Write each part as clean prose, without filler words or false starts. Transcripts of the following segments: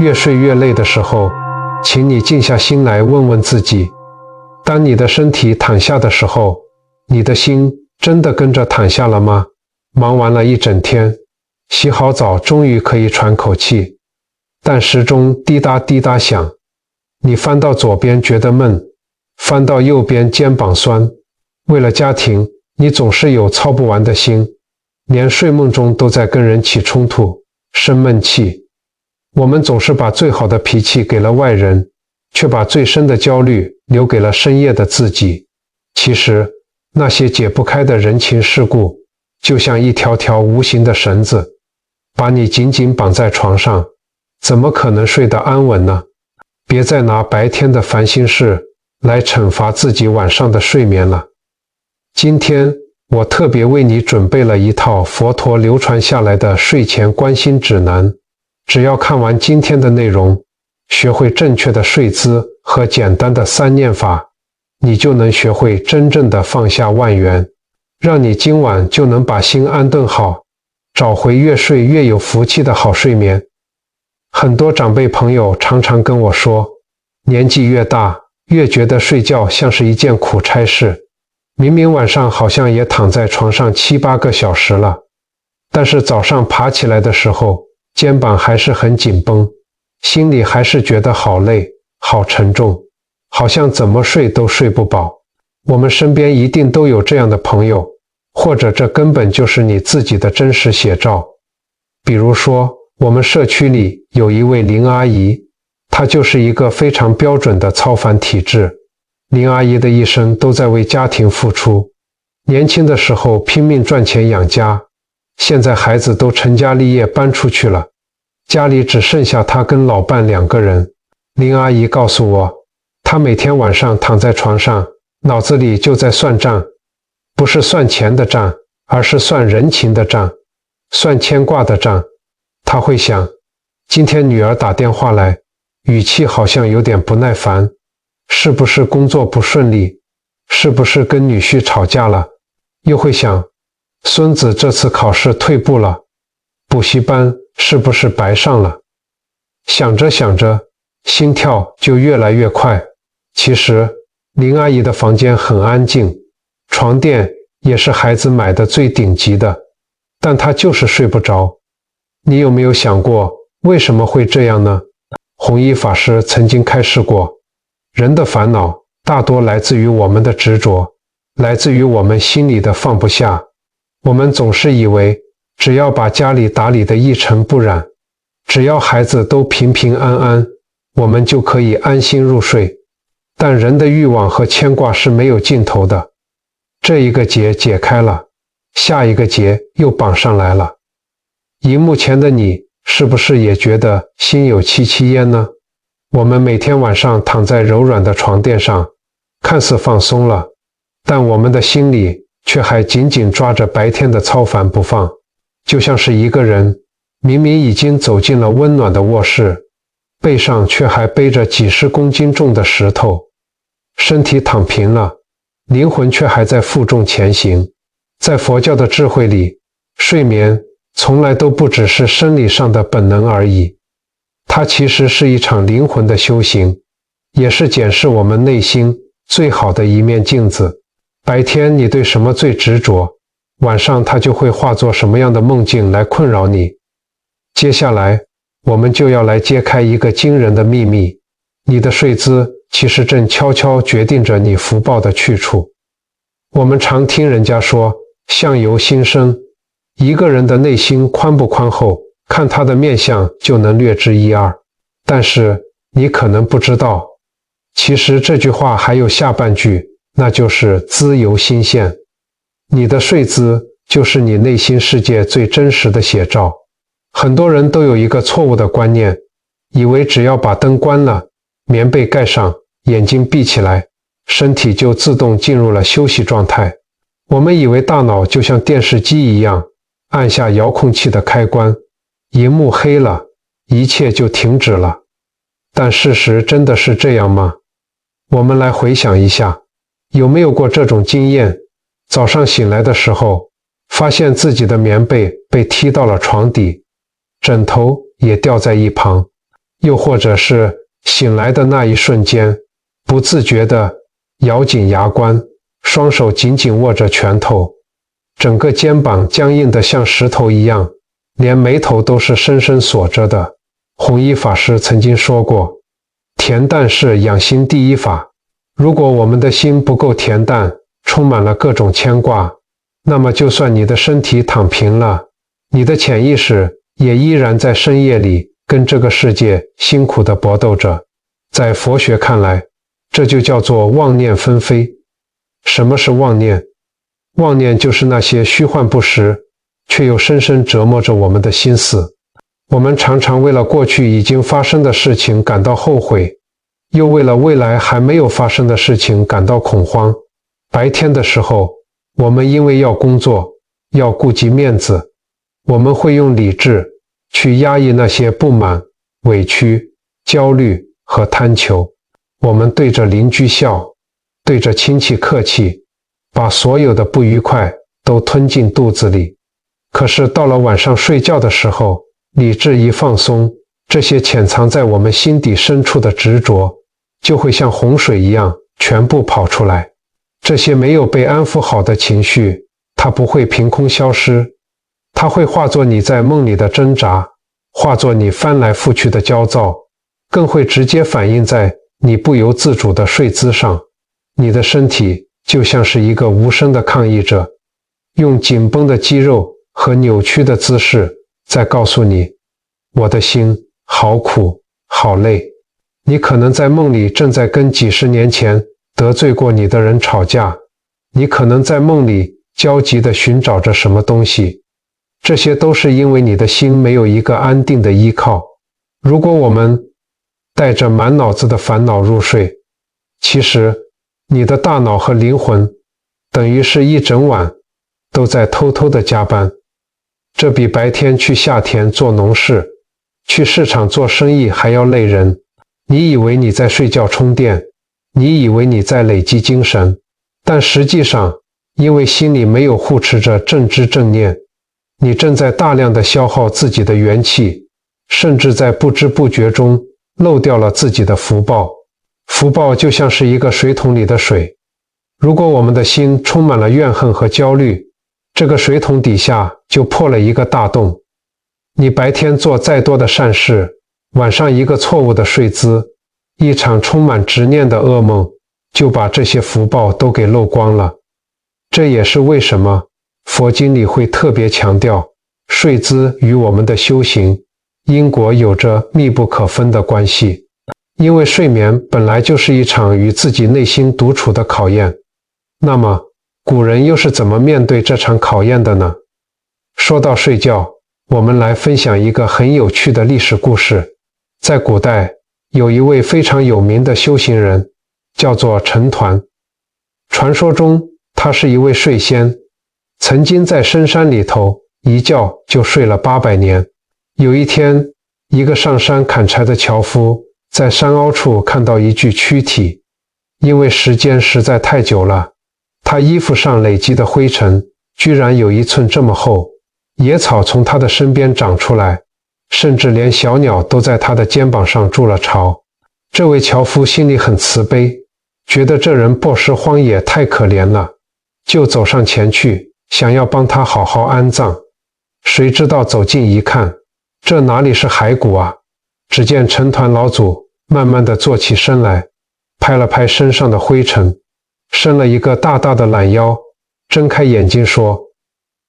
越睡越累的时候，请你静下心来问问自己，当你的身体躺下的时候，你的心真的跟着躺下了吗？忙完了一整天，洗好澡终于可以喘口气，但时钟滴答滴答响，你翻到左边觉得闷，翻到右边肩膀酸，为了家庭，你总是有操不完的心，连睡梦中都在跟人起冲突，生闷气。我们总是把最好的脾气给了外人，却把最深的焦虑留给了深夜的自己。其实，那些解不开的人情世故，就像一条条无形的绳子，把你紧紧绑在床上，怎么可能睡得安稳呢？别再拿白天的烦心事来惩罚自己晚上的睡眠了。今天，我特别为你准备了一套佛陀流传下来的睡前观心指南，只要看完今天的内容，学会正确的睡姿和简单的3念法，你就能学会真正的放下万缘，让你今晚就能把心安顿好，找回越睡越有福气的好睡眠。很多长辈朋友常常跟我说，年纪越大，越觉得睡觉像是一件苦差事，明明晚上好像也躺在床上7、8个小时了，但是早上爬起来的时候，肩膀还是很紧绷，心里还是觉得好累，好沉重，好像怎么睡都睡不饱。我们身边一定都有这样的朋友，或者这根本就是你自己的真实写照。比如说，我们社区里有一位林阿姨，她就是一个非常标准的超凡体质。林阿姨的一生都在为家庭付出，年轻的时候拼命赚钱养家，现在孩子都成家立业搬出去了，家里只剩下她跟老伴2个人。林阿姨告诉我，她每天晚上躺在床上，脑子里就在算账，不是算钱的账，而是算人情的账，算牵挂的账。她会想，今天女儿打电话来，语气好像有点不耐烦，是不是工作不顺利？是不是跟女婿吵架了？又会想，孙子这次考试退步了，补习班是不是白上了？想着想着，心跳就越来越快。其实，林阿姨的房间很安静，床垫也是孩子买的最顶级的，但她就是睡不着。你有没有想过，为什么会这样呢？弘一法师曾经开示过，人的烦恼大多来自于我们的执着，来自于我们心里的放不下。我们总是以为，只要把家里打理得一尘不染，只要孩子都平平安安，我们就可以安心入睡。但人的欲望和牵挂是没有尽头的，这一个结解开了，下一个结又绑上来了。荧幕前的你，是不是也觉得心有戚戚焉呢？我们每天晚上躺在柔软的床垫上，看似放松了，但我们的心里却还紧紧抓着白天的操烦不放，就像是一个人明明已经走进了温暖的卧室，背上却还背着几十公斤重的石头，身体躺平了，灵魂却还在负重前行。在佛教的智慧里，睡眠从来都不只是生理上的本能而已，它其实是一场灵魂的修行，也是检视我们内心最好的一面镜子。白天你对什么最执着，晚上它就会化作什么样的梦境来困扰你。接下来，我们就要来揭开一个惊人的秘密，你的睡姿其实正悄悄决定着你福报的去处。我们常听人家说，相由心生，一个人的内心宽不宽厚，看他的面相就能略知一二。但是你可能不知道，其实这句话还有下半句，那就是姿由心现。你的睡姿就是你内心世界最真实的写照。很多人都有一个错误的观念，以为只要把灯关了，棉被盖上，眼睛闭起来，身体就自动进入了休息状态。我们以为大脑就像电视机一样，按下遥控器的开关，荧幕黑了，一切就停止了。但事实真的是这样吗？我们来回想一下，有没有过这种经验？早上醒来的时候，发现自己的棉被被踢到了床底，枕头也掉在一旁，又或者是醒来的那一瞬间，不自觉地咬紧牙关，双手紧紧握着拳头，整个肩膀僵硬得像石头一样，连眉头都是深深锁着的。弘一法师曾经说过，恬淡是养心第一法。如果我们的心不够恬淡，充满了各种牵挂，那么就算你的身体躺平了，你的潜意识也依然在深夜里跟这个世界辛苦地搏斗着。在佛学看来，这就叫做妄念纷飞。什么是妄念？妄念就是那些虚幻不实，却又深深折磨着我们的心思。我们常常为了过去已经发生的事情感到后悔，又为了未来还没有发生的事情感到恐慌。白天的时候，我们因为要工作，要顾及面子，我们会用理智去压抑那些不满、委屈、焦虑和贪求。我们对着邻居笑，对着亲戚客气，把所有的不愉快都吞进肚子里。可是到了晚上睡觉的时候，理智一放松，这些潜藏在我们心底深处的执着，就会像洪水一样全部跑出来。这些没有被安抚好的情绪，它不会凭空消失，它会化作你在梦里的挣扎，化作你翻来覆去的焦躁，更会直接反映在你不由自主的睡姿上。你的身体就像是一个无声的抗议者，用紧绷的肌肉和扭曲的姿势在告诉你，我的心好苦好累。你可能在梦里正在跟几十年前得罪过你的人吵架，你可能在梦里焦急地寻找着什么东西，这些都是因为你的心没有一个安定的依靠。如果我们带着满脑子的烦恼入睡，其实你的大脑和灵魂等于是一整晚都在偷偷地加班。这比白天去下田做农事，去市场做生意还要累人。你以为你在睡觉充电，你以为你在累积精神，但实际上，因为心里没有护持着正知正念，你正在大量的消耗自己的元气，甚至在不知不觉中漏掉了自己的福报。福报就像是一个水桶里的水，如果我们的心充满了怨恨和焦虑，这个水桶底下就破了一个大洞。你白天做再多的善事，晚上一个错误的睡姿，一场充满执念的噩梦，就把这些福报都给漏光了。这也是为什么佛经里会特别强调，睡姿与我们的修行因果有着密不可分的关系。因为睡眠本来就是一场与自己内心独处的考验。那么古人又是怎么面对这场考验的呢？说到睡觉，我们来分享一个很有趣的历史故事。在古代，有一位非常有名的修行人，叫做陈抟。传说中，他是一位睡仙，曾经在深山里头一觉就睡了800年。有一天，一个上山砍柴的樵夫在山凹处看到一具躯体，因为时间实在太久了，他衣服上累积的灰尘居然有1寸这么厚，野草从他的身边长出来，甚至连小鸟都在他的肩膀上筑了巢。这位樵夫心里很慈悲，觉得这人暴尸荒野太可怜了，就走上前去，想要帮他好好安葬。谁知道走近一看，这哪里是骸骨啊？只见陈抟老祖慢慢地坐起身来，拍了拍身上的灰尘，伸了一个大大的懒腰，睁开眼睛说：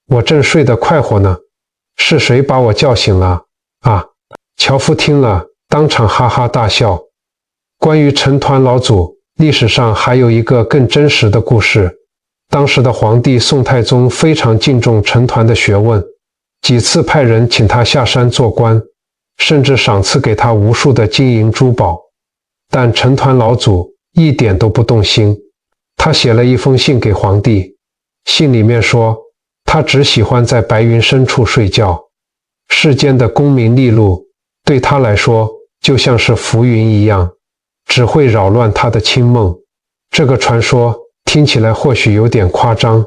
我正睡得快活呢，是谁把我叫醒了啊？樵夫听了当场哈哈大笑。关于陈抟老祖，历史上还有一个更真实的故事。当时的皇帝宋太宗非常敬重陈抟的学问，几次派人请他下山做官，甚至赏赐给他无数的金银珠宝。但陈抟老祖一点都不动心，他写了一封信给皇帝，信里面说，他只喜欢在白云深处睡觉，世间的功名利禄对他来说就像是浮云一样，只会扰乱他的清梦。这个传说听起来或许有点夸张，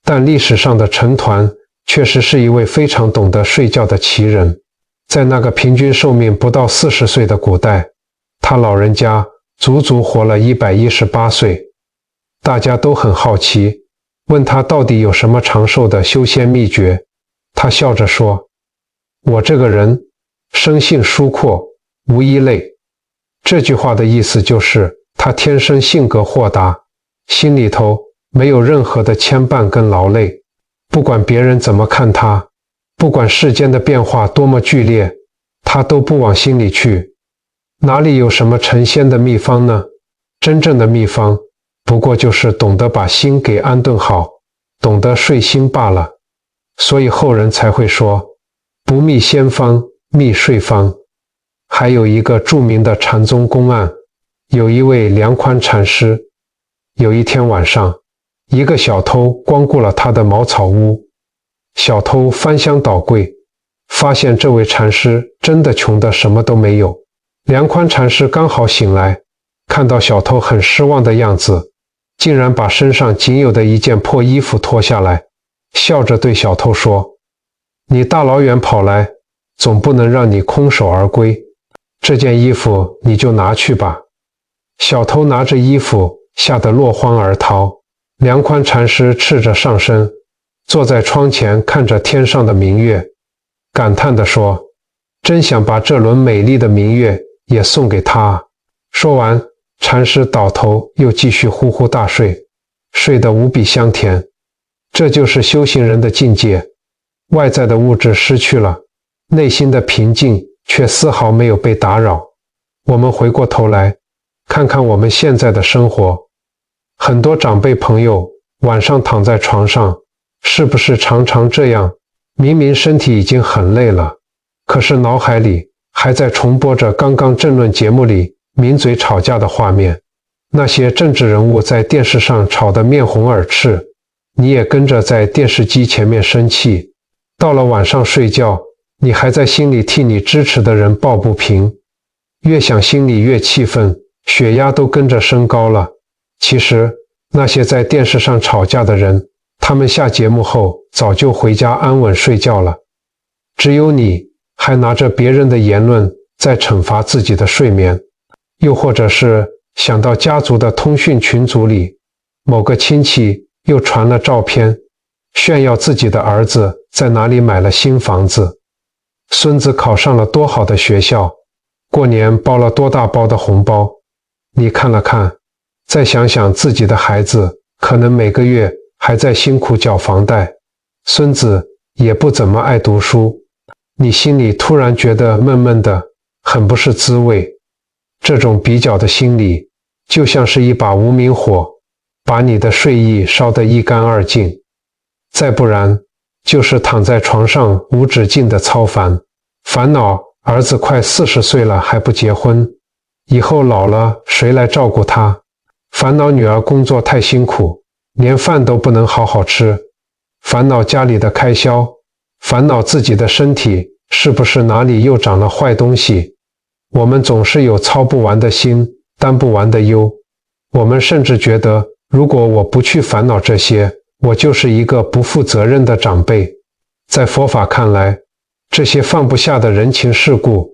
但历史上的陈抟确实是一位非常懂得睡觉的奇人。在那个平均寿命不到40岁的古代，他老人家足足活了118岁。大家都很好奇，问他到底有什么长寿的修仙秘诀。他笑着说：“我这个人生性疏阔，无一类。”这句话的意思就是他天生性格豁达，心里头没有任何的牵绊跟劳累，不管别人怎么看他，不管世间的变化多么剧烈，他都不往心里去。哪里有什么成仙的秘方呢？真正的秘方不过就是懂得把心给安顿好，懂得睡心罢了。所以后人才会说，不觅仙方，觅睡方。还有一个著名的禅宗公案，有一位梁宽禅师，有一天晚上，一个小偷光顾了他的茅草屋。小偷翻箱倒柜，发现这位禅师真的穷得什么都没有。梁宽禅师刚好醒来，看到小偷很失望的样子，竟然把身上仅有的一件破衣服脱下来，笑着对小偷说：“你大老远跑来，总不能让你空手而归，这件衣服你就拿去吧。”小偷拿着衣服，吓得落荒而逃。梁宽禅师赤着上身，坐在窗前看着天上的明月，感叹地说：“真想把这轮美丽的明月也送给他啊。”说完，禅师倒头又继续呼呼大睡，睡得无比香甜。这就是修行人的境界，外在的物质失去了，内心的平静却丝毫没有被打扰。我们回过头来看看我们现在的生活，很多长辈朋友晚上躺在床上，是不是常常这样？明明身体已经很累了，可是脑海里还在重播着刚刚政论节目里抿嘴吵架的画面，那些政治人物在电视上吵得面红耳赤，你也跟着在电视机前面生气。到了晚上睡觉，你还在心里替你支持的人抱不平，越想心里越气愤，血压都跟着升高了。其实那些在电视上吵架的人，他们下节目后早就回家安稳睡觉了。只有你还拿着别人的言论在惩罚自己的睡眠。又或者是想到家族的通讯群组里，某个亲戚又传了照片，炫耀自己的儿子在哪里买了新房子，孙子考上了多好的学校，过年包了多大包的红包。你看了看，再想想自己的孩子可能每个月还在辛苦缴房贷，孙子也不怎么爱读书，你心里突然觉得闷闷的，很不是滋味。这种比较的心理，就像是一把无名火，把你的睡意烧得一干二净。再不然，就是躺在床上无止境的操烦，烦恼儿子快40岁了还不结婚，以后老了谁来照顾他？烦恼女儿工作太辛苦，连饭都不能好好吃，烦恼家里的开销，烦恼自己的身体是不是哪里又长了坏东西。我们总是有操不完的心，担不完的忧。我们甚至觉得，如果我不去烦恼这些，我就是一个不负责任的长辈。在佛法看来，这些放不下的人情世故，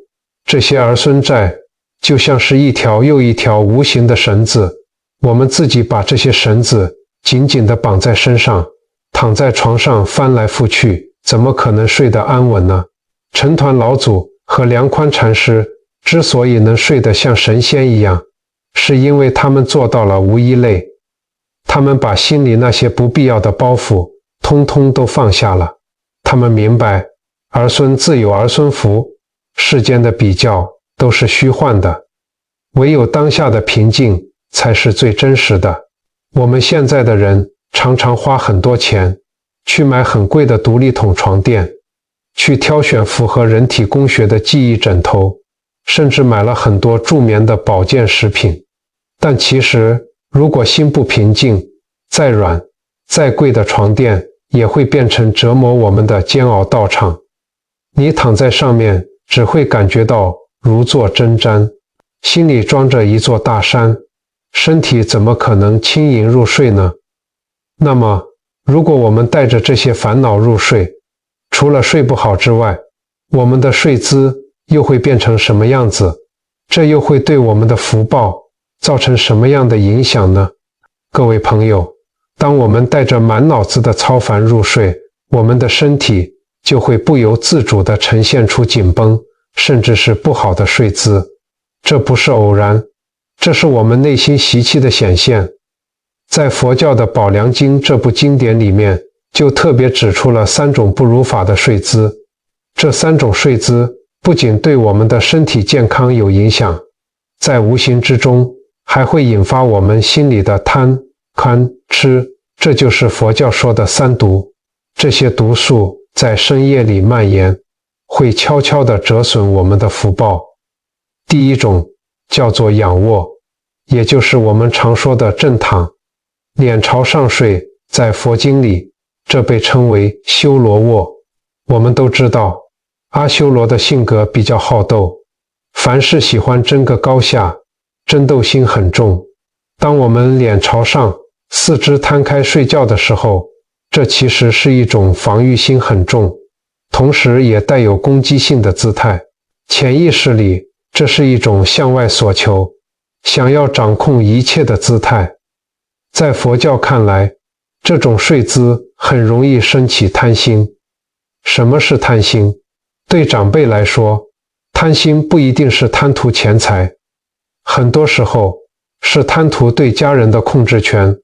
这些儿孙债，就像是一条又一条无形的绳子，我们自己把这些绳子紧紧地绑在身上，躺在床上翻来覆去，怎么可能睡得安稳呢？陈抟老祖和梁宽禅师之所以能睡得像神仙一样，是因为他们做到了无一类。他们把心里那些不必要的包袱通通都放下了。他们明白，儿孙自有儿孙福，世间的比较都是虚幻的，唯有当下的平静才是最真实的。我们现在的人常常花很多钱去买很贵的独立筒床垫，去挑选符合人体工学的记忆枕头，甚至买了很多助眠的保健食品。但其实如果心不平静，再软再贵的床垫也会变成折磨我们的煎熬道场。你躺在上面只会感觉到如坐针毡，心里装着一座大山，身体怎么可能轻盈入睡呢？那么如果我们带着这些烦恼入睡，除了睡不好之外，我们的睡姿又会变成什么样子？这又会对我们的福报造成什么样的影响呢？各位朋友，当我们带着满脑子的操烦入睡，我们的身体就会不由自主地呈现出紧绷，甚至是不好的睡姿。这不是偶然，这是我们内心习气的显现。在佛教的《宝梁经》这部经典里面，就特别指出了3种不如法的睡姿。这3种睡姿不仅对我们的身体健康有影响，在无形之中还会引发我们心里的贪、嗔、痴，这就是佛教说的3毒。这些毒素在深夜里蔓延，会悄悄地折损我们的福报。第一种叫做仰卧，也就是我们常说的正躺，脸朝上睡，在佛经里这被称为修罗卧。我们都知道阿修罗的性格比较好斗，凡事喜欢争个高下，争斗心很重。当我们脸朝上，四肢摊开睡觉的时候，这其实是一种防御心很重，同时也带有攻击性的姿态。潜意识里，这是一种向外索求，想要掌控一切的姿态。在佛教看来，这种睡姿很容易升起贪心。什么是贪心？对长辈来说，贪心不一定是贪图钱财，很多时候是贪图对家人的控制权。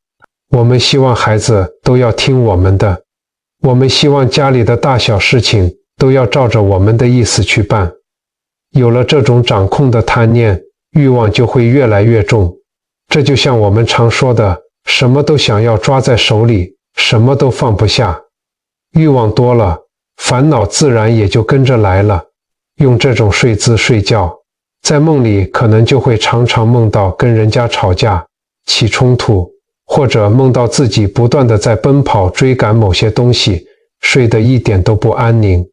我们希望孩子都要听我们的，我们希望家里的大小事情都要照着我们的意思去办。有了这种掌控的贪念，欲望就会越来越重。这就像我们常说的，什么都想要抓在手里，什么都放不下。欲望多了，烦恼自然也就跟着来了。用这种睡姿睡觉，在梦里可能就会常常梦到跟人家吵架，起冲突，或者梦到自己不断地在奔跑追赶某些东西，睡得一点都不安宁，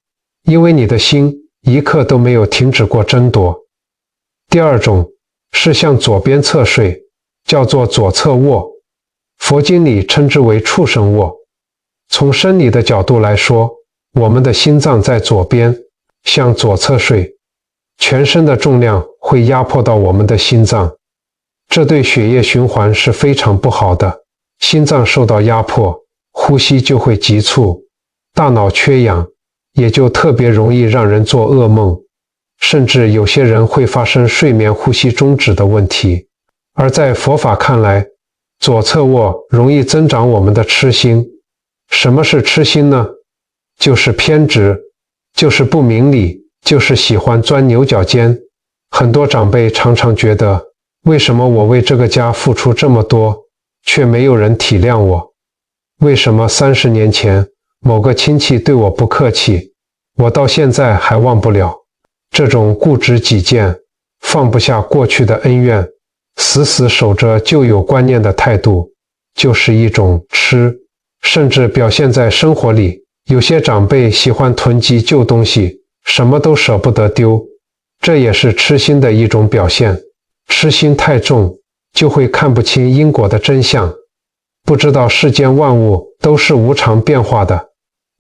因为你的心一刻都没有停止过争夺。第二种是向左边侧睡，叫做左侧卧，佛经里称之为畜生卧。从生理的角度来说，我们的心脏在左边，向左侧睡，全身的重量会压迫到我们的心脏，这对血液循环是非常不好的。心脏受到压迫，呼吸就会急促，大脑缺氧，也就特别容易让人做噩梦，甚至有些人会发生睡眠呼吸中止的问题。而在佛法看来，左侧卧容易增长我们的痴心。什么是痴心呢？就是偏执，就是不明理，就是喜欢钻牛角尖。很多长辈常常觉得，为什么我为这个家付出这么多，却没有人体谅我？为什么30年前某个亲戚对我不客气，我到现在还忘不了？这种固执己见，放不下过去的恩怨，死死守着旧有观念的态度，就是一种痴。甚至表现在生活里，有些长辈喜欢囤积旧东西，什么都舍不得丢，这也是痴心的一种表现。痴心太重，就会看不清因果的真相，不知道世间万物都是无常变化的。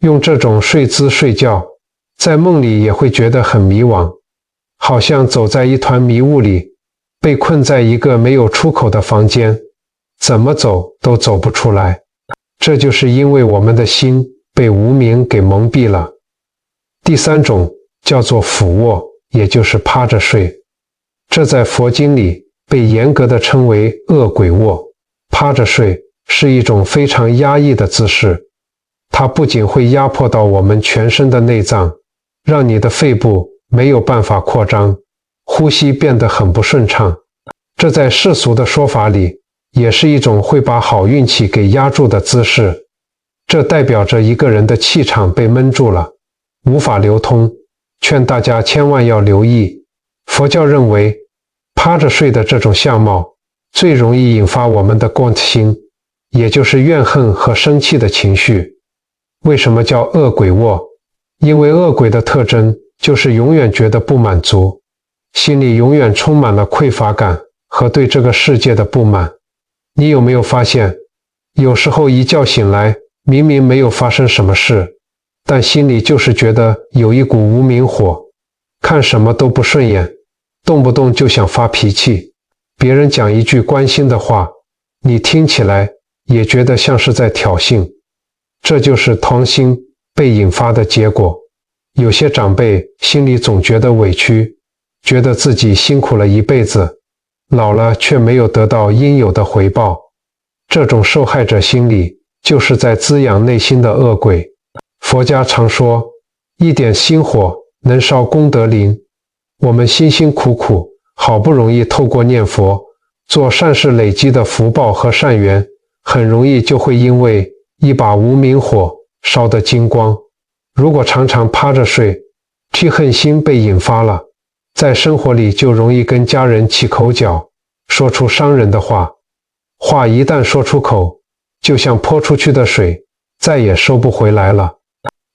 用这种睡姿睡觉，在梦里也会觉得很迷惘，好像走在一团迷雾里，被困在一个没有出口的房间，怎么走都走不出来。这就是因为我们的心被无明给蒙蔽了。第3种叫做俯卧，也就是趴着睡，这在佛经里被严格的称为恶鬼卧。趴着睡是一种非常压抑的姿势，它不仅会压迫到我们全身的内脏，让你的肺部没有办法扩张，呼吸变得很不顺畅。这在世俗的说法里也是一种会把好运气给压住的姿势，这代表着一个人的气场被闷住了，无法流通。劝大家千万要留意，佛教认为趴着睡的这种相貌最容易引发我们的共心，也就是怨恨和生气的情绪。为什么叫恶鬼卧？因为恶鬼的特征就是永远觉得不满足，心里永远充满了匮乏感和对这个世界的不满。你有没有发现，有时候一觉醒来，明明没有发生什么事，但心里就是觉得有一股无名火，看什么都不顺眼，动不动就想发脾气。别人讲一句关心的话，你听起来也觉得像是在挑衅。这就是贪心被引发的结果。有些长辈心里总觉得委屈，觉得自己辛苦了一辈子，老了却没有得到应有的回报。这种受害者心理就是在滋养内心的恶鬼。佛家常说，一点心火能烧功德林。我们辛辛苦苦，好不容易透过念佛做善事累积的福报和善缘，很容易就会因为一把无名火烧得精光。如果常常趴着睡，记恨心被引发了，在生活里就容易跟家人起口角，说出伤人的话。话一旦说出口，就像泼出去的水，再也收不回来了。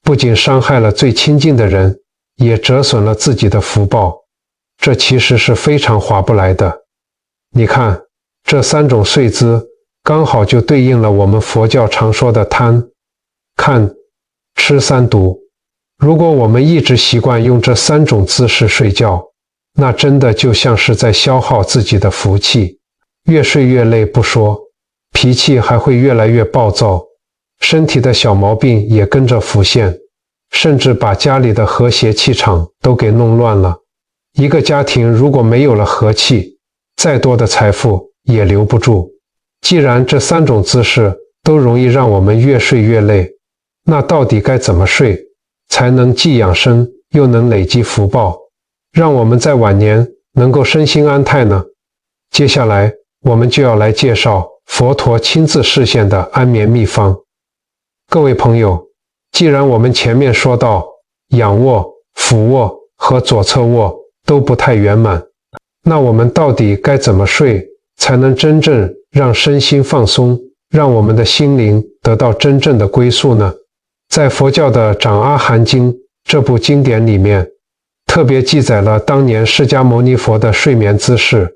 不仅伤害了最亲近的人，也折损了自己的福报。这其实是非常划不来的。你看，这3种睡姿刚好就对应了我们佛教常说的贪、看、吃3毒。如果我们一直习惯用这3种姿势睡觉，那真的就像是在消耗自己的福气，越睡越累不说，脾气还会越来越暴躁，身体的小毛病也跟着浮现，甚至把家里的和谐气场都给弄乱了。一个家庭如果没有了和气，再多的财富也留不住。既然这3种姿势都容易让我们越睡越累，那到底该怎么睡才能既养生又能累积福报，让我们在晚年能够身心安泰呢？接下来我们就要来介绍佛陀亲自示现的安眠秘方。各位朋友，既然我们前面说到仰卧、俯卧和左侧卧都不太圆满，那我们到底该怎么睡才能真正让身心放松，让我们的心灵得到真正的归宿呢？在佛教的《掌阿含经》这部经典里面，特别记载了当年释迦牟尼佛的睡眠姿势。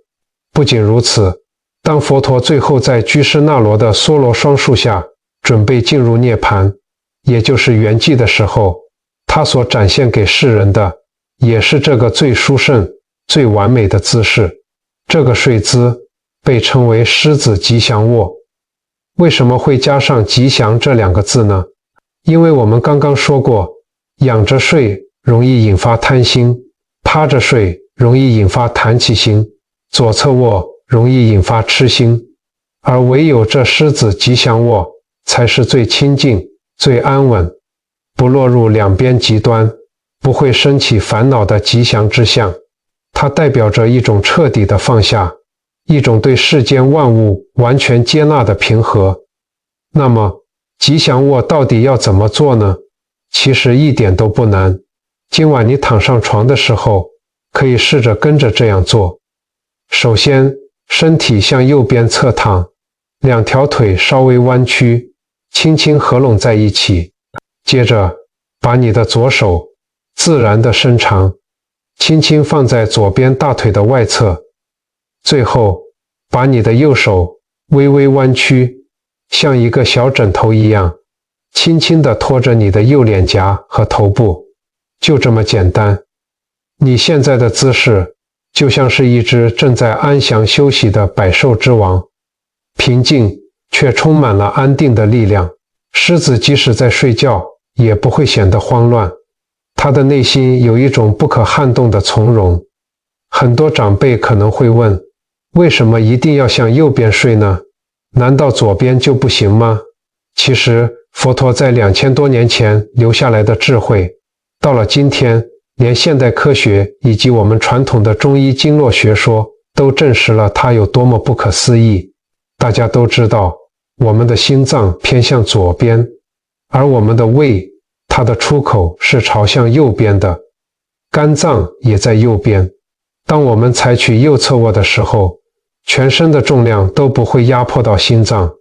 不仅如此，当佛陀最后在居士那罗的梭罗双树下准备进入涅槃，也就是圆寂的时候，他所展现给世人的也是这个最殊胜、最完美的姿势。这个睡姿被称为狮子吉祥卧。为什么会加上吉祥这2个字呢？因为我们刚刚说过，仰着睡容易引发贪心，趴着睡容易引发谈起心，左侧卧容易引发痴心，而唯有这狮子吉祥卧才是最清静、最安稳，不落入两边极端，不会升起烦恼的吉祥之象。它代表着一种彻底的放下，一种对世间万物完全接纳的平和。那么吉祥卧到底要怎么做呢？其实一点都不难。今晚你躺上床的时候，可以试着跟着这样做。首先，身体向右边侧躺，2条腿稍微弯曲，轻轻合拢在一起。接着，把你的左手自然地伸长，轻轻放在左边大腿的外侧。最后，把你的右手微微弯曲，像一个小枕头一样，轻轻地托着你的右脸颊和头部。就这么简单。你现在的姿势就像是一只正在安详休息的百兽之王，平静却充满了安定的力量。狮子即使在睡觉也不会显得慌乱，他的内心有一种不可撼动的从容。很多长辈可能会问，为什么一定要向右边睡呢？难道左边就不行吗？其实佛陀在2000多年前留下来的智慧，到了今天，连现代科学以及我们传统的中医经络学说都证实了它有多么不可思议。大家都知道，我们的心脏偏向左边，而我们的胃，它的出口是朝向右边的，肝脏也在右边。当我们采取右侧卧的时候，全身的重量都不会压迫到心脏，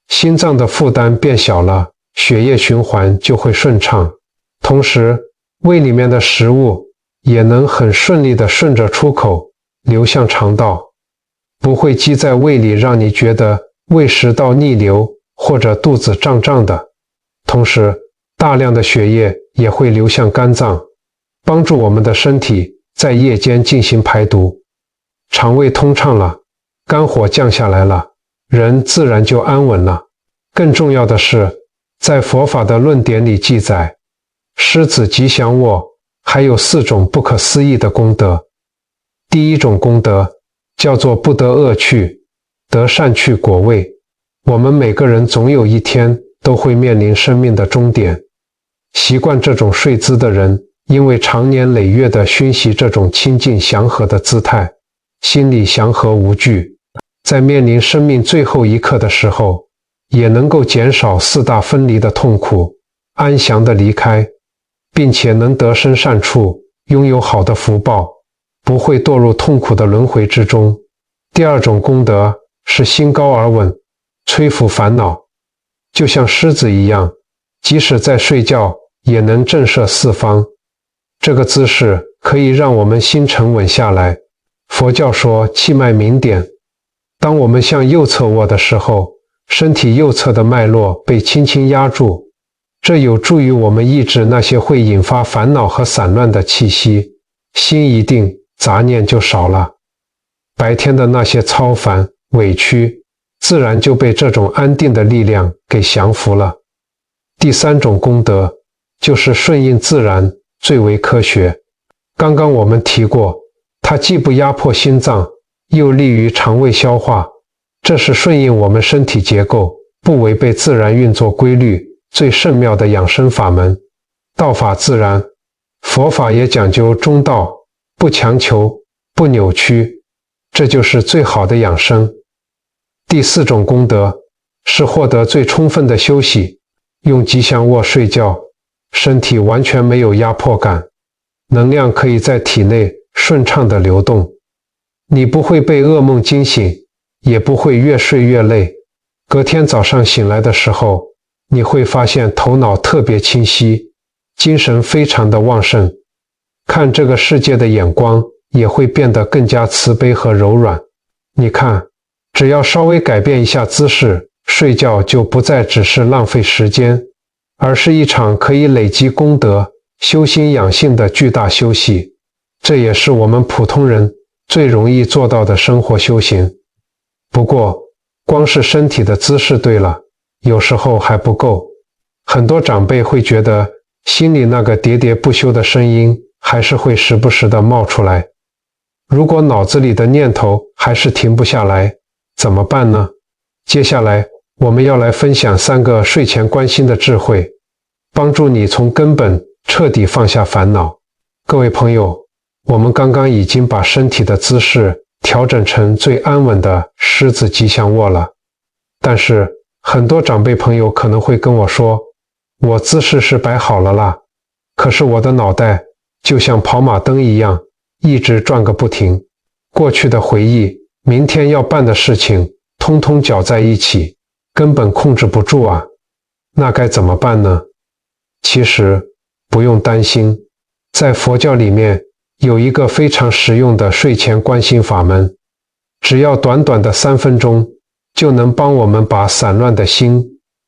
心脏的负担变小了，血液循环就会顺畅，同时胃里面的食物也能很顺利地顺着出口流向肠道，不会积在胃里让你觉得胃食道逆流或者肚子胀胀的。同时，大量的血液也会流向肝脏，帮助我们的身体在夜间进行排毒。肠胃通畅了，肝火降下来了，人自然就安稳了。更重要的是，在佛法的论典里记载，狮子吉祥卧还有4种不可思议的功德。第一种功德叫做不得恶趣，得善趣果位。我们每个人总有一天都会面临生命的终点。习惯这种睡姿的人，因为常年累月地熏习这种清静祥和的姿态，心里祥和无惧，在面临生命最后一刻的时候，也能够减少4大分离的痛苦，安详地离开，并且能得生善处，拥有好的福报，不会堕入痛苦的轮回之中。第二种功德是心高而稳，摧伏烦恼，就像狮子一样，即使在睡觉也能震慑四方。这个姿势可以让我们心沉稳下来。佛教说气脉明点，当我们向右侧卧的时候，身体右侧的脉络被轻轻压住，这有助于我们抑制那些会引发烦恼和散乱的气息，心一定，杂念就少了。白天的那些操烦、委屈，自然就被这种安定的力量给降服了。第三种功德就是顺应自然，最为科学。刚刚我们提过，它既不压迫心脏，又利于肠胃消化，这是顺应我们身体结构，不违背自然运作规律，最圣妙的养生法门。道法自然，佛法也讲究中道，不强求，不扭曲，这就是最好的养生。第四种功德是获得最充分的休息。用吉祥卧睡觉，身体完全没有压迫感，能量可以在体内顺畅地流动，你不会被噩梦惊醒，也不会越睡越累。隔天早上醒来的时候，你会发现头脑特别清晰，精神非常的旺盛，看这个世界的眼光也会变得更加慈悲和柔软。你看，只要稍微改变一下姿势，睡觉就不再只是浪费时间，而是一场可以累积功德、修心养性的巨大休息。这也是我们普通人最容易做到的生活修行。不过，光是身体的姿势对了，有时候还不够。很多长辈会觉得心里那个喋喋不休的声音还是会时不时地冒出来。如果脑子里的念头还是停不下来，怎么办呢？接下来我们要来分享3个睡前观心的智慧，帮助你从根本彻底放下烦恼。各位朋友，我们刚刚已经把身体的姿势调整成最安稳的狮子吉祥卧了，但是很多长辈朋友可能会跟我说，我姿势是摆好了啦，可是我的脑袋就像跑马灯一样，一直转个不停，过去的回忆，明天要办的事情，通通搅在一起，根本控制不住啊，那该怎么办呢？其实不用担心，在佛教里面有一个非常实用的睡前观心法门，只要短短的3分钟，就能帮我们把散乱的心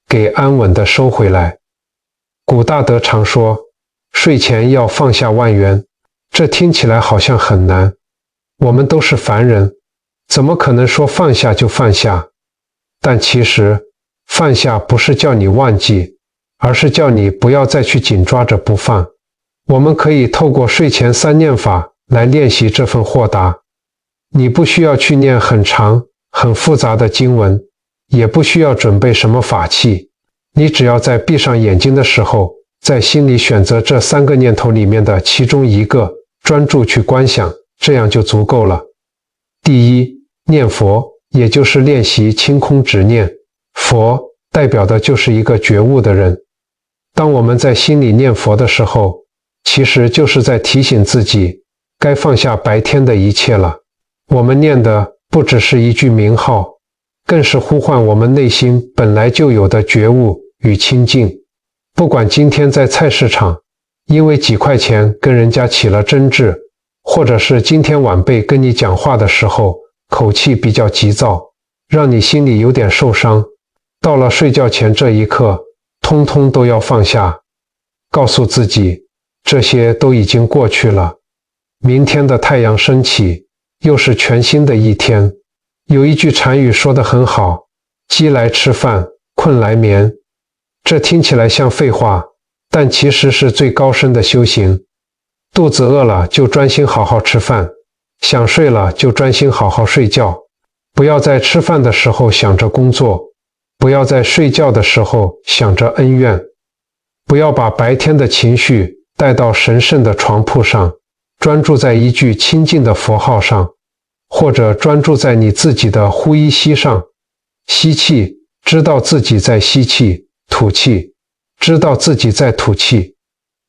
给安稳地收回来。古大德常说，睡前要放下万缘，这听起来好像很难，我们都是凡人，怎么可能说放下就放下？但其实放下不是叫你忘记，而是叫你不要再去紧抓着不放。我们可以透过睡前3念法来练习这份豁达。你不需要去念很长很复杂的经文，也不需要准备什么法器，你只要在闭上眼睛的时候，在心里选择这3个念头里面的其中一个，专注去观想，这样就足够了。第一，念佛，也就是练习清空执念。佛代表的就是一个觉悟的人。当我们在心里念佛的时候，其实就是在提醒自己，该放下白天的一切了。我们念的不只是一句名号，更是呼唤我们内心本来就有的觉悟与清净。不管今天在菜市场，因为几块钱跟人家起了争执，或者是今天晚辈跟你讲话的时候，口气比较急躁，让你心里有点受伤，到了睡觉前这一刻，通通都要放下。告诉自己，这些都已经过去了。明天的太阳升起，又是全新的一天。有一句禅语说得很好，饥来吃饭，困来眠。这听起来像废话，但其实是最高深的修行。肚子饿了就专心好好吃饭，想睡了就专心好好睡觉。不要在吃饭的时候想着工作，不要在睡觉的时候想着恩怨。不要把白天的情绪带到神圣的床铺上，专注在一句清净的佛号上，或者专注在你自己的呼一吸上。吸气，知道自己在吸气；吐气，知道自己在吐气。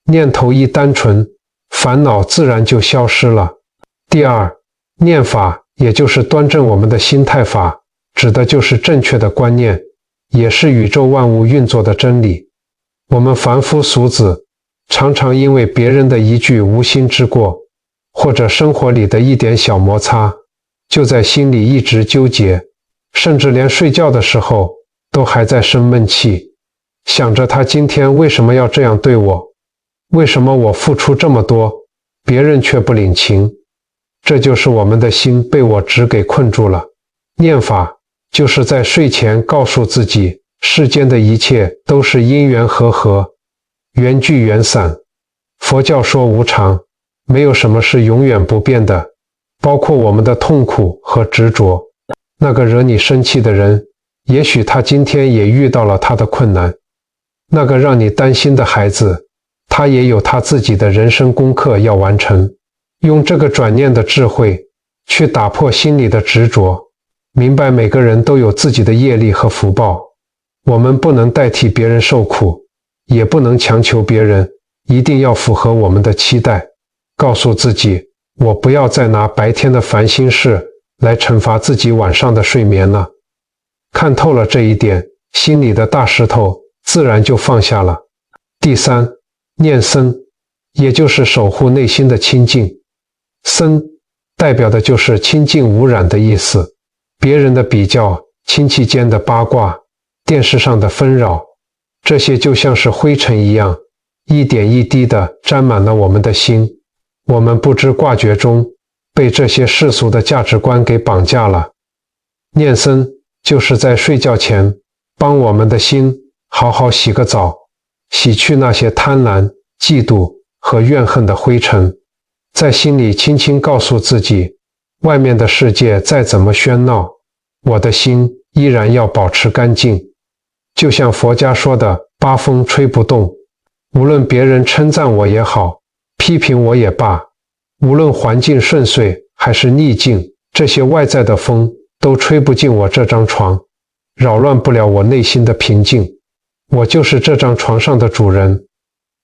念头一单纯，烦恼自然就消失了。第二，念法也就是端正我们的心态法，指的就是正确的观念，也是宇宙万物运作的真理。我们凡夫俗子常常因为别人的一句无心之过，或者生活里的一点小摩擦，就在心里一直纠结，甚至连睡觉的时候都还在生闷气，想着他今天为什么要这样对我，为什么我付出这么多，别人却不领情。这就是我们的心被我执给困住了。念法就是在睡前告诉自己，世间的一切都是因缘和合，缘聚缘散。佛教说无常，没有什么是永远不变的，包括我们的痛苦和执着。那个惹你生气的人，也许他今天也遇到了他的困难。那个让你担心的孩子，他也有他自己的人生功课要完成。用这个转念的智慧去打破心里的执着，明白每个人都有自己的业力和福报。我们不能代替别人受苦，也不能强求别人一定要符合我们的期待。告诉自己，我不要再拿白天的烦心事来惩罚自己晚上的睡眠了。看透了这一点，心里的大石头自然就放下了。第三，念僧，也就是守护内心的清净。僧代表的就是清净无染的意思。别人的比较，亲戚间的八卦，电视上的纷扰，这些就像是灰尘一样，一点一滴地沾满了我们的心。我们不知挂觉中被这些世俗的价值观给绑架了。念僧就是在睡觉前帮我们的心好好洗个澡，洗去那些贪婪、嫉妒和怨恨的灰尘。在心里轻轻告诉自己，外面的世界再怎么喧闹，我的心依然要保持干净。就像佛家说的，八风吹不动。无论别人称赞我也好，批评我也罢，无论环境顺遂还是逆境，这些外在的风都吹不进我这张床，扰乱不了我内心的平静。我就是这张床上的主人，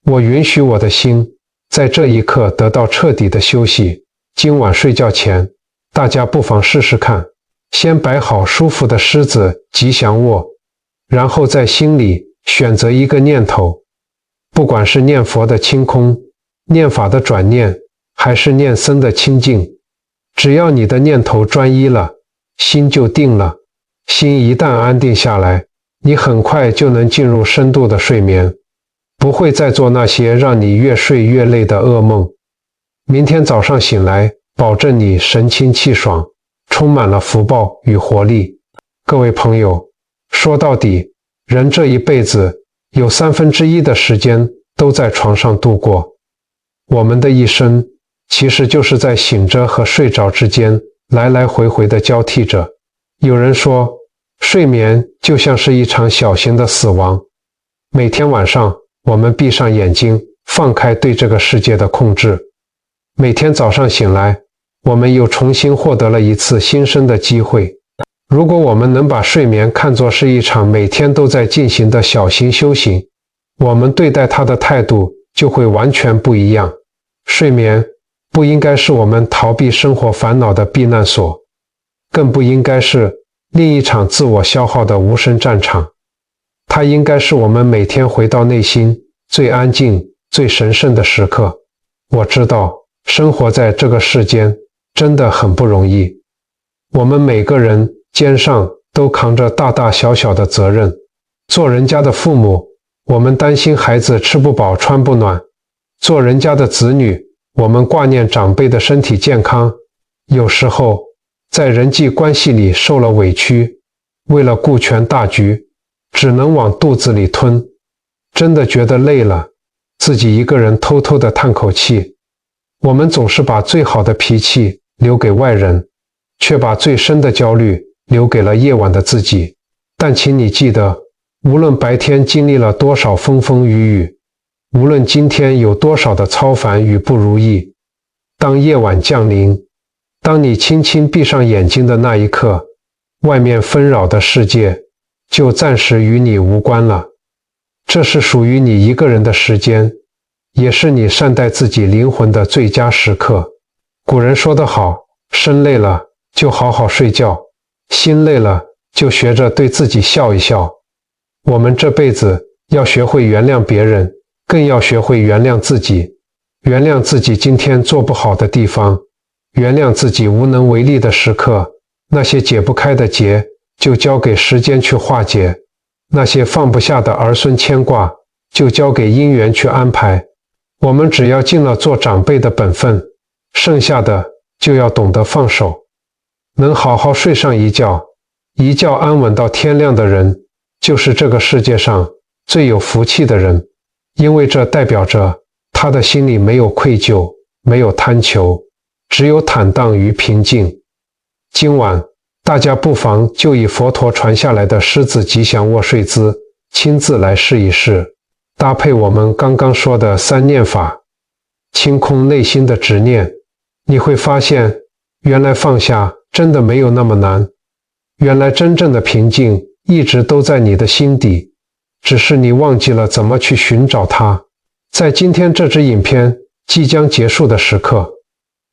我允许我的心在这一刻得到彻底的休息。今晚睡觉前，大家不妨试试看，先摆好舒服的狮子吉祥卧，然后在心里选择一个念头，不管是念佛的清空，念法的转念，还是念僧的清净，只要你的念头专一了，心就定了。心一旦安定下来，你很快就能进入深度的睡眠，不会再做那些让你越睡越累的噩梦。明天早上醒来，保证你神清气爽，充满了福报与活力。各位朋友，说到底，人这一辈子有1/3的时间都在床上度过。我们的一生其实就是在醒着和睡着之间来来回回的交替着。有人说，睡眠就像是一场小型的死亡。每天晚上，我们闭上眼睛，放开对这个世界的控制。每天早上醒来，我们又重新获得了一次新生的机会。如果我们能把睡眠看作是一场每天都在进行的小型修行，我们对待它的态度就会完全不一样。睡眠不应该是我们逃避生活烦恼的避难所，更不应该是另一场自我消耗的无声战场。它应该是我们每天回到内心最安静、最神圣的时刻。我知道，生活在这个世间真的很不容易，我们每个人肩上都扛着大大小小的责任。做人家的父母，我们担心孩子吃不饱穿不暖；做人家的子女，我们挂念长辈的身体健康。有时候在人际关系里受了委屈，为了顾全大局，只能往肚子里吞。真的觉得累了，自己一个人偷偷地叹口气。我们总是把最好的脾气留给外人，却把最深的焦虑留给了夜晚的自己。但请你记得，无论白天经历了多少风风雨雨，无论今天有多少的操烦与不如意，当夜晚降临，当你轻轻闭上眼睛的那一刻，外面纷扰的世界就暂时与你无关了。这是属于你一个人的时间，也是你善待自己灵魂的最佳时刻。古人说得好，身累了就好好睡觉，心累了就学着对自己笑一笑。我们这辈子要学会原谅别人，更要学会原谅自己。原谅自己今天做不好的地方，原谅自己无能为力的时刻。那些解不开的结，就交给时间去化解；那些放不下的儿孙牵挂，就交给姻缘去安排。我们只要尽了做长辈的本分，剩下的就要懂得放手。能好好睡上一觉，一觉安稳到天亮的人，就是这个世界上最有福气的人，因为这代表着他的心里没有愧疚，没有贪求，只有坦荡与平静。今晚大家不妨就以佛陀传下来的狮子吉祥卧睡姿亲自来试一试，搭配我们刚刚说的3念法，清空内心的执念，你会发现原来放下真的没有那么难，原来真正的平静一直都在你的心底，只是你忘记了怎么去寻找它。在今天这支影片即将结束的时刻，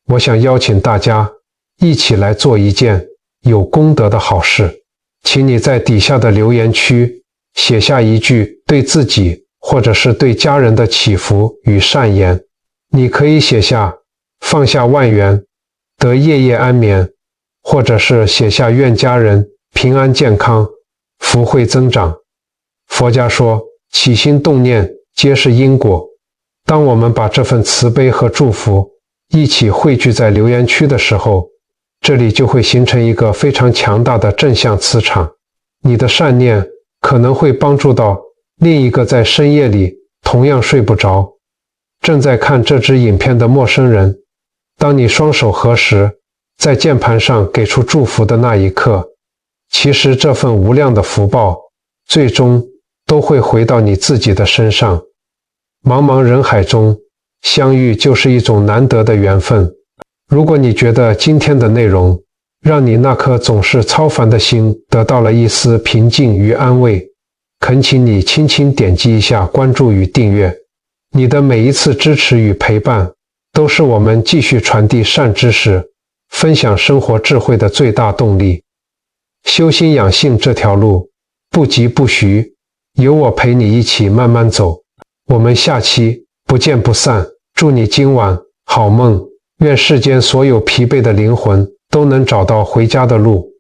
我想邀请大家一起来做一件有功德的好事。请你在底下的留言区写下一句对自己或者是对家人的祈福与善言。你可以写下放下万缘，得夜夜安眠，或者是写下愿家人平安健康，福慧增长。佛家说，起心动念皆是因果。当我们把这份慈悲和祝福一起汇聚在留言区的时候，这里就会形成一个非常强大的正向磁场。你的善念可能会帮助到另一个在深夜里同样睡不着，正在看这支影片的陌生人。当你双手合十，在键盘上给出祝福的那一刻，其实这份无量的福报最终都会回到你自己的身上。茫茫人海中相遇就是一种难得的缘分。如果你觉得今天的内容让你那颗总是操烦的心得到了一丝平静与安慰，恳请你轻轻点击一下关注与订阅。你的每一次支持与陪伴都是我们继续传递善知识、分享生活智慧的最大动力。修心养性这条路不急不徐，有我陪你一起慢慢走。我们下期不见不散。祝你今晚好梦，愿世间所有疲惫的灵魂都能找到回家的路。